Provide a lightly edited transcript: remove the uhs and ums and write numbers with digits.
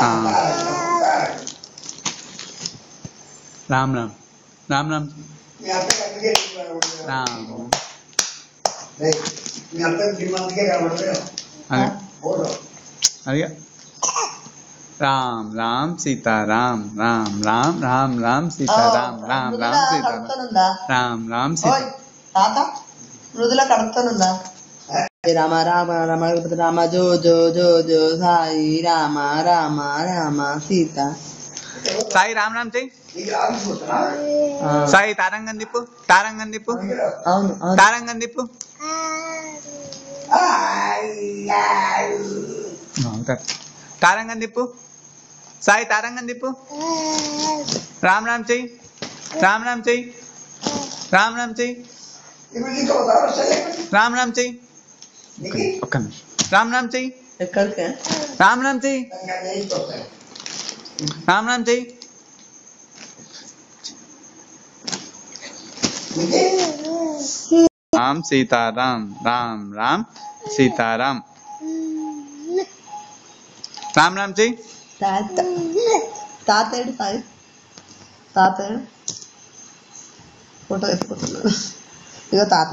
राम राम राम राम राम अरे राम राम सीता राम राम राम राम राम सीता राम राम राम सीता राम राम सीता తాత మృదుల కడుపుతోనుందా? రామ రామ రమ రామ జో జో జో జో సాయి రామ రామ రామ సీత. సాయి రామ్ రామ్ చెయ్యి. సాయి తారంగం తిప్పు, తారంగం తిప్పు. అవును తారంగం తిప్పు. తారంగం తిప్పు. సాయి తారంగం తిప్పు. రామ్ రామ్ చెయ్యి, రామ్ రామ్ చెయ్యి, రామ్ రామ్ చెయ్యి, రామ్ రామ్ చెయ్యి. ఒక్క నిమిషం. రామ్ రామ్ చెయ్యి. ఎక్కడికి? రామ్ రామ్ చెయ్యి, రామ్ రామ్ చెయ్యి. राम सीताराम राम राम सीताराम राम राम जी. తాత తాతేడు సాయి తాతేడు ఫోటో ఎత్తుకుంటున్నాడు. ఇగో తాత.